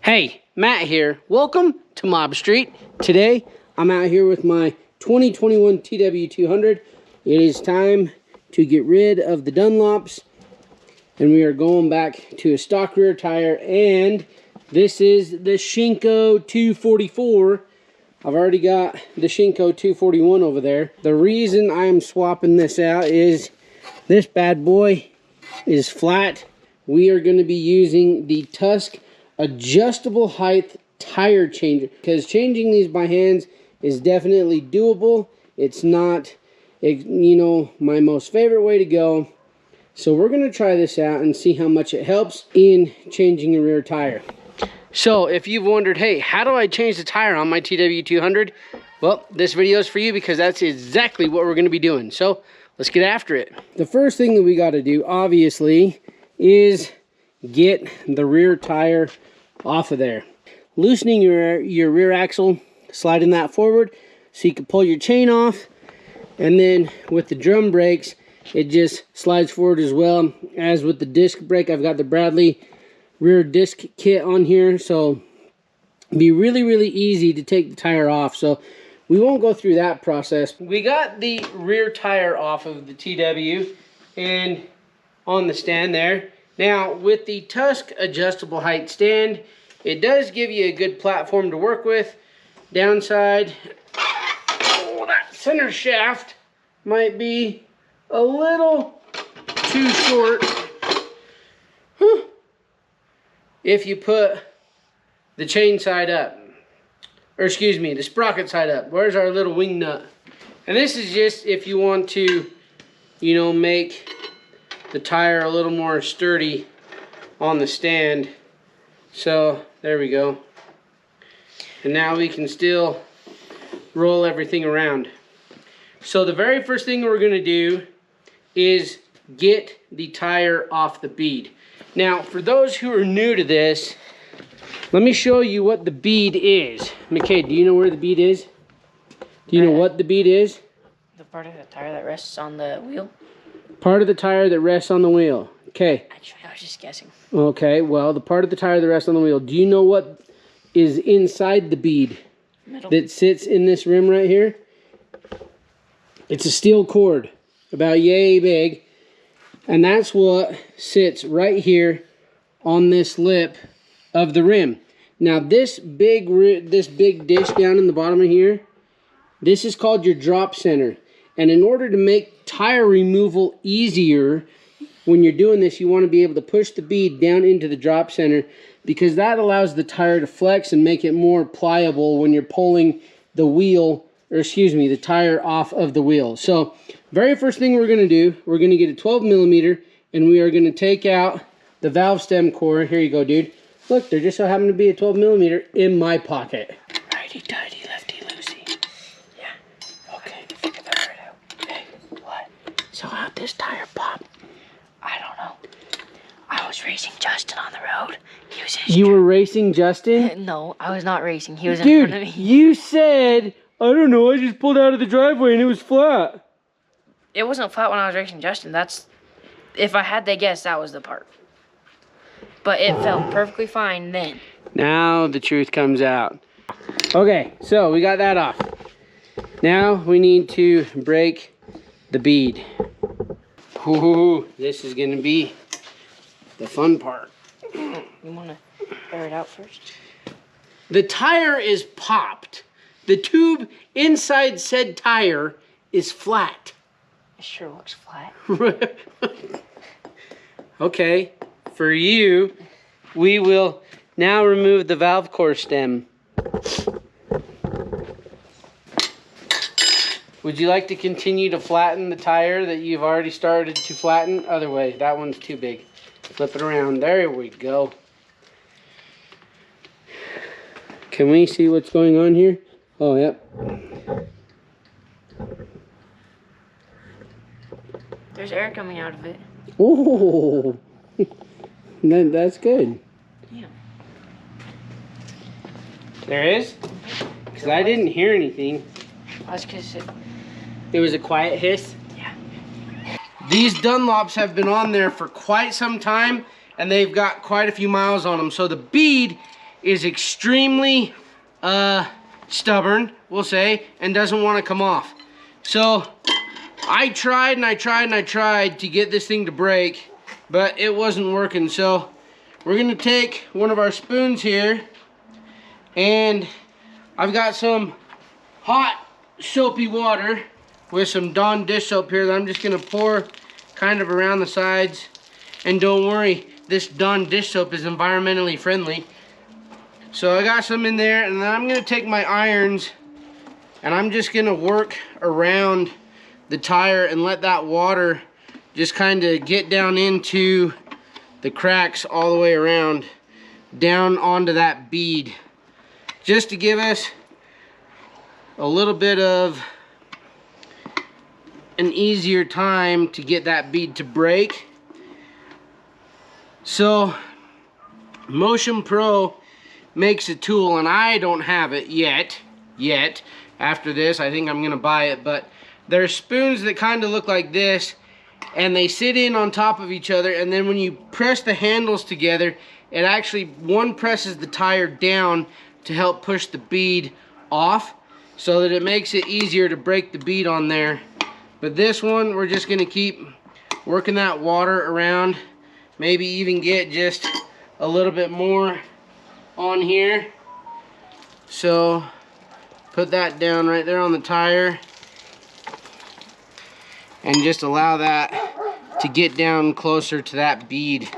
Hey, Matt here. Welcome to Mob Street. Today, I'm out here with my 2021 TW200. It is time to get rid of the Dunlops, and we are going back to a stock rear tire, and this is the Shinko 244. I've already got the Shinko 241 over there. The reason I am swapping this out is this bad boy is flat. We are going to be using the Tusk adjustable height tire changer, because changing these by hands is definitely doable. It's not, you know, my most favorite way to go. So we're going to try this out and see how much it helps in changing a rear tire. So if you've wondered, hey, how do I change the tire on my TW200? Well, this video is for you, because that's exactly what we're going to be doing. So let's get after it. The first thing that we got to do, obviously, is get the rear tire off of there. Loosening your rear axle, sliding that forward so you can pull your chain off, and then with the drum brakes it just slides forward as well. As with the disc brake, I've got the Bradley rear disc kit on here, so it'd be really easy to take the tire off, so we won't go through that process. We got the rear tire off of the TW and on the stand there. Now, with the Tusk adjustable height stand, it does give you a good platform to work with. Downside, oh, that center shaft might be a little too short. If you put the chain side up, or excuse me, the sprocket side up. Where's our little wing nut? And this is just if you want to, you know, make the tire a little more sturdy on the stand. So there we go. And now we can still roll everything around. So the very first thing we're going to do is get the tire off the bead. Now, for those who are new to this, let me show you what the bead is. McKay, do you know where the bead is? Do you know what the bead is? The part of the tire that rests on the wheel. Part of the tire that rests on the wheel. Okay. Actually, I was just guessing. Okay, well, the part of the tire that rests on the wheel. Do you know what is inside the bead? Middle. That sits in this rim right here? It's a steel cord, about yay big. And that's what sits right here on this lip of the rim. Now, this big dish down in the bottom of here, this is called your drop center. And in order to make tire removal easier, when you're doing this, you want to be able to push the bead down into the drop center, because that allows the tire to flex and make it more pliable when you're pulling the wheel, or excuse me, the tire off of the wheel. So, very first thing we're going to do, we're going to get a 12 millimeter, and we are going to take out the valve stem core. Here you go, dude. Look, there just so happened to be a 12 millimeter in my pocket. Righty-tighty, lefty-loosey. Yeah. Okay, figure that right out. Hey, what? So how'd this tire pop? I don't know. I was racing Justin on the road. He was in. You were racing Justin? No, I was not racing. He was in Dude, front of me. you said, I don't know, I just pulled out of the driveway and it was flat. It wasn't flat when I was racing Justin. That's, if I had to guess, that was the part. But it felt perfectly fine then. Now the truth comes out. Okay, so we got that off. Now we need to break the bead. Ooh, this is gonna be the fun part. You wanna air it out first? The tire is popped. The tube inside said tire is flat. It sure looks flat. Okay, for you, we will now remove the valve core stem. Would you like to continue to flatten the tire that you've already started to flatten? Other way, that one's too big. Flip it around, there we go. Can we see what's going on here? Oh, yep. There's air coming out of it. Oh, that's good. Yeah. There is? Because I didn't hear anything. That's because it was a quiet hiss? Yeah. These Dunlops have been on there for quite some time, and they've got quite a few miles on them. So the bead is extremely stubborn, we'll say, and doesn't want to come off. So I tried and I tried and I tried to get this thing to break, but it wasn't working. So we're gonna take one of our spoons here, and I've got some hot soapy water with some Dawn dish soap here that I'm just gonna pour kind of around the sides. And don't worry, this Dawn dish soap is environmentally friendly. So I got some in there, and then I'm gonna take my irons and I'm just gonna work around the tire and let that water just kind of get down into the cracks all the way around, down onto that bead, just to give us a little bit of an easier time to get that bead to break. So Motion Pro makes a tool, and I don't have it yet. After this, I think I'm gonna buy it, but there's spoons that kind of look like this, and they sit in on top of each other, and then when you press the handles together, it actually, one presses the tire down to help push the bead off, so that it makes it easier to break the bead on there. But this one, we're just gonna keep working that water around, maybe even get just a little bit more on here. So put that down right there on the tire, and just allow that to get down closer to that bead.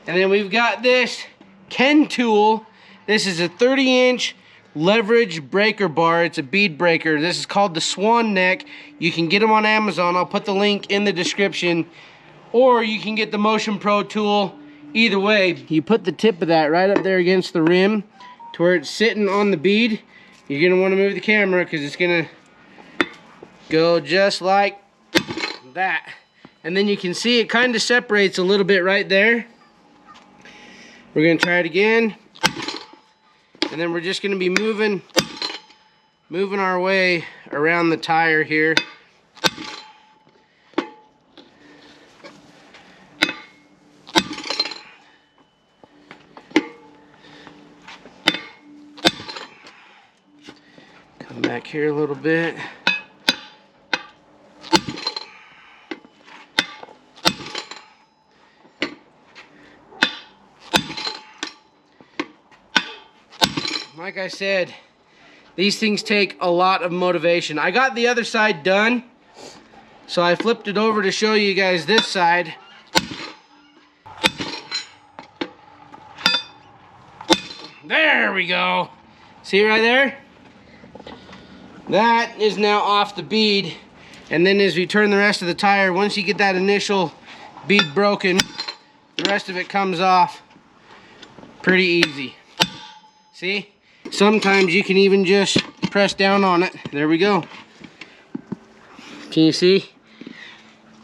And then we've got this Ken tool. This is a 30-inch leverage breaker bar. It's a bead breaker. This is called the Swan Neck. You can get them on Amazon. I'll put the link in the description. Or you can get the Motion Pro tool. Either way, you put the tip of that right up there against the rim to where it's sitting on the bead. You're gonna want to move the camera because it's gonna go just like that. And then you can see it kind of separates a little bit right there. We're gonna try it again. And then we're just gonna be moving our way around the tire here. Come back here a little bit. Like I said, these things take a lot of motivation. I got the other side done, so I flipped it over to show you guys this side. There we go. See right there? That is now off the bead. And then as we turn the rest of the tire, once you get that initial bead broken, the rest of it comes off pretty easy. See? Sometimes you can even just press down on it. There we go. Can you see?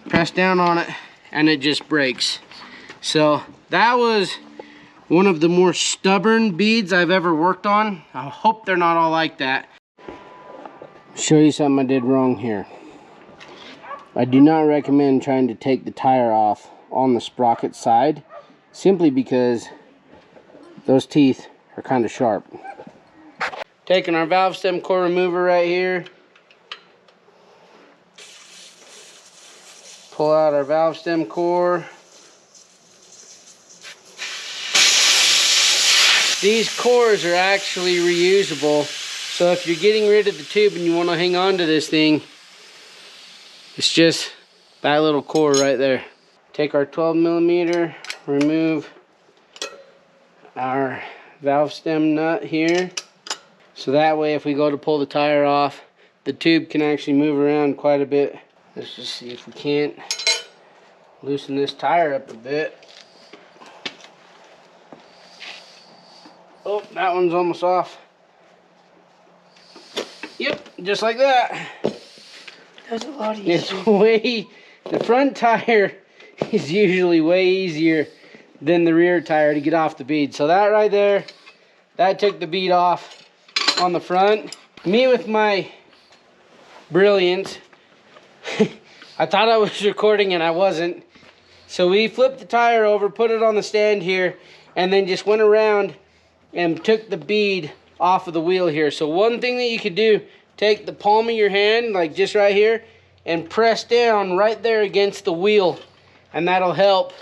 Press down on it and it just breaks. So that was one of the more stubborn beads I've ever worked on. I hope they're not all like that. Show you something I did wrong here. I do not recommend trying to take the tire off on the sprocket side, simply because those teeth are kind of sharp. Taking our valve stem core remover right here. Pull out our valve stem core. These cores are actually reusable, so if you're getting rid of the tube and you want to hang on to this thing, it's just that little core right there. Take our 12mm, remove our valve stem nut here, so that way if we go to pull the tire off, the tube can actually move around quite a bit. Let's just see if we can't loosen this tire up a bit. Oh, that one's almost off. Yep, just like that. That's a lot easier. It's way, the front tire is usually way easier than the rear tire to get off the bead. So that right there, that took the bead off on the front. Me with my brilliance, I thought I was recording and I wasn't. So we flipped the tire over, put it on the stand here, and then just went around and took the bead off of the wheel here. So one thing that you could do, take the palm of your hand, like just right here, and press down right there against the wheel, and that'll help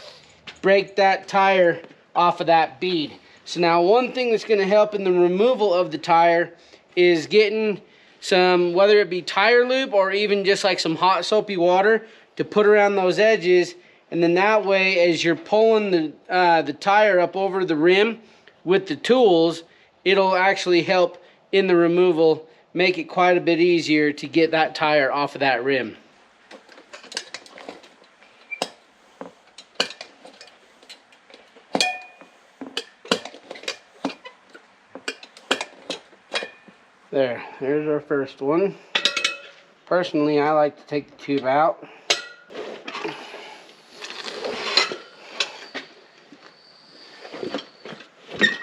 break that tire off of that bead. So now one thing that's going to help in the removal of the tire is getting some, whether it be tire lube or even just like some hot soapy water to put around those edges, and then that way as you're pulling the tire up over the rim with the tools, it'll actually help in the removal, make it quite a bit easier to get that tire off of that rim. There's our first one. Personally, I like to take the tube out.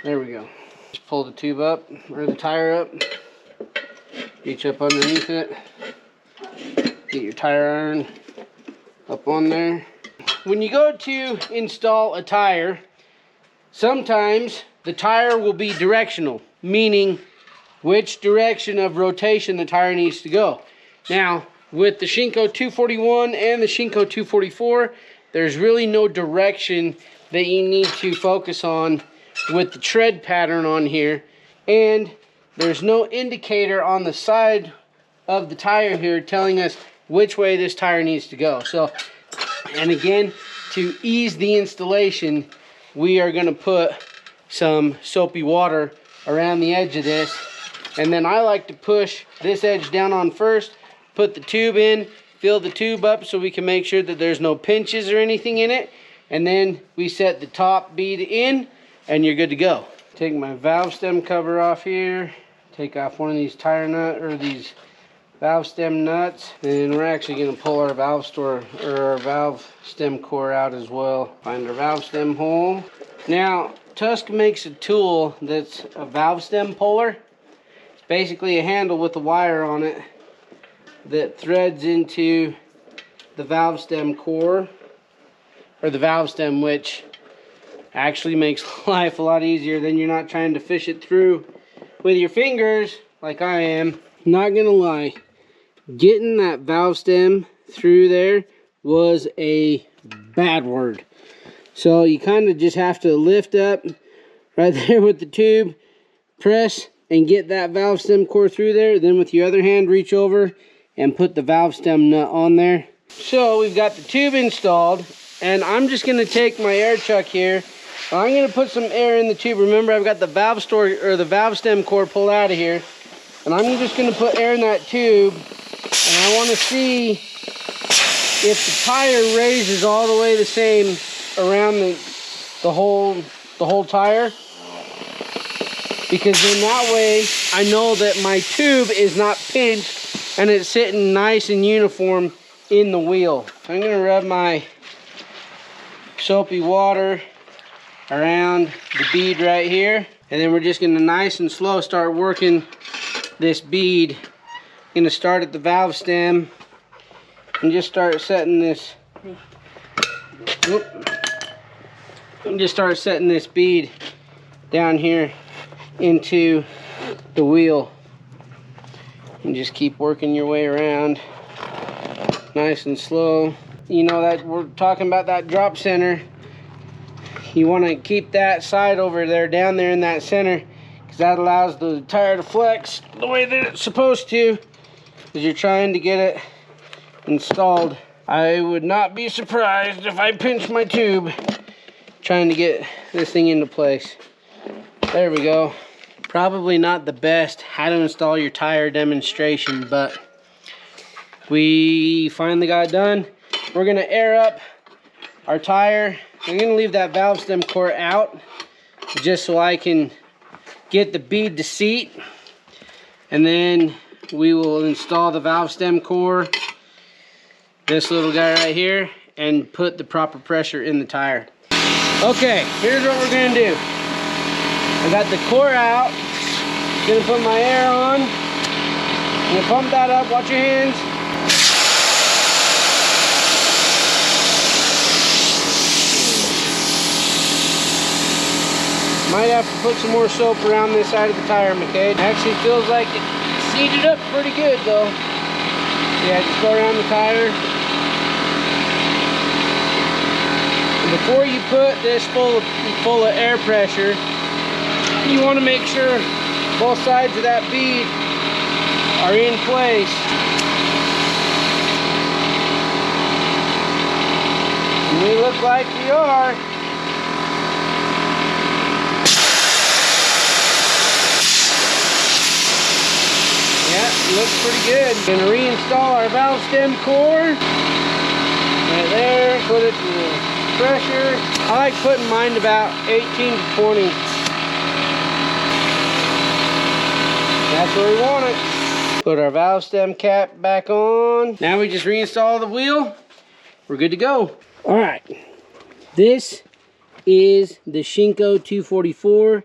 There we go. Just pull the tube up, or the tire up. Reach up underneath it. Get your tire iron up on there. When you go to install a tire, sometimes the tire will be directional, meaning which direction of rotation the tire needs to go. Now, with the Shinko 241 and the Shinko 244, there's really no direction that you need to focus on with the tread pattern on here, and there's no indicator on the side of the tire here telling us which way this tire needs to go. So, and again, to ease the installation, we are going to put some soapy water around the edge of this. And then I like to push this edge down on first, put the tube in, fill the tube up so we can make sure that there's no pinches or anything in it. And then we set the top bead in and you're good to go. Take my valve stem cover off here, take off one of these tire nut or these valve stem nuts, and we're actually going to pull our valve stem core out as well. Find our valve stem hole. Now, Tusk makes a tool that's a valve stem puller. Basically a handle with a wire on it that threads into the valve stem core, or the valve stem, which actually makes life a lot easier. Then you're not trying to fish it through with your fingers like I am. Not gonna lie, getting that valve stem through there was a bad word. So you kind of just have to lift up right there with the tube, press and get that valve stem core through there. Then with your other hand, reach over and put the valve stem nut on there. So we've got the tube installed, and I'm just going to take my air chuck here. I'm going to put some air in the tube. Remember, I've got the valve stem core pulled out of here, and I'm just going to put air in that tube, and I want to see if the tire raises all the way the same around the whole tire. Because then that way I know that my tube is not pinched and it's sitting nice and uniform in the wheel. I'm going to rub my soapy water around the bead right here, and then we're just going to nice and slow start working this bead. I'm going to start at the valve stem and just start setting this. And just start setting this bead down here into the wheel, and just keep working your way around nice and slow. You know that we're talking about that drop center. You want to keep that side over there down there in that center, because that allows the tire to flex the way that it's supposed to as you're trying to get it installed. I would not be surprised if I pinch my tube trying to get this thing into place. There we go. Probably not the best how to install your tire demonstration, but we finally got it done. We're gonna air up our tire. I'm gonna leave that valve stem core out just so I can get the bead to seat, and then we will install the valve stem core, this little guy right here, and put the proper pressure in the tire. Okay, here's what we're gonna do. I got the core out. Gonna put my air on. I'm gonna pump that up. Watch your hands. Might have to put some more soap around this side of the tire, McKay. Actually feels like it seated up pretty good though. Yeah, just go around the tire. And before you put this full of air pressure, you want to make sure both sides of that bead are in place. And we look like we are. Yeah, looks pretty good. Gonna reinstall our valve stem core. Right there, put it to the pressure. I like putting mine about 18 to 20. That's where we want it. Put our valve stem cap back on. Now we just reinstall the wheel. We're good to go. All right, this is the Shinko 244.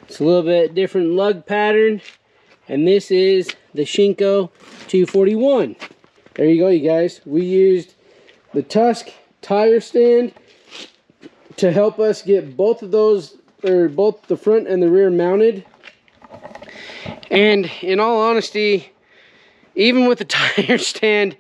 It's a little bit different lug pattern. And this is the Shinko 241. There you go, you guys. We used the Tusk tire stand to help us get both of those, or both the front and the rear mounted. And in all honesty, even with the tire stand,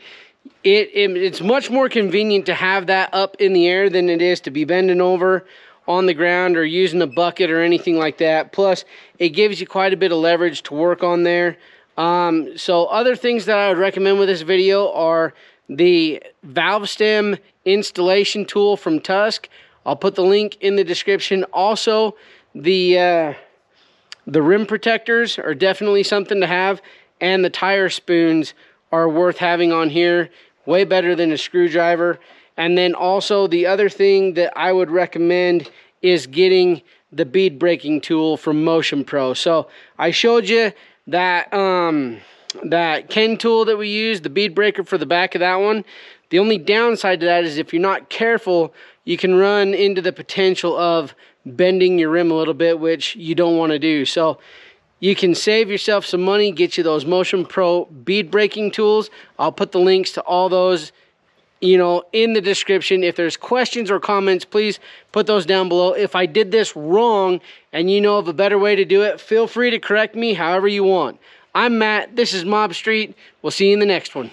it's much more convenient to have that up in the air than it is to be bending over on the ground or using a bucket or anything like that. Plus, it gives you quite a bit of leverage to work on there. So other things that I would recommend with this video are the valve stem installation tool from Tusk. I'll put the link in the description. Also, the rim protectors are definitely something to have, and the tire spoons are worth having on here. Way better than a screwdriver. And then also the other thing that I would recommend is getting the bead breaking tool from Motion Pro. So I showed you that that Ken tool that we use, the bead breaker for the back of that one. The only downside to that is if you're not careful, you can run into the potential of bending your rim a little bit, which you don't want to do. So you can save yourself some money, get you those Motion Pro bead breaking tools. I'll put the links to all those, you know, in the description. If there's questions or comments, please put those down below. If I did this wrong and you know of a better way to do it, feel free to correct me however you want. I'm Matt, this is Mob Street. We'll see you in the next one.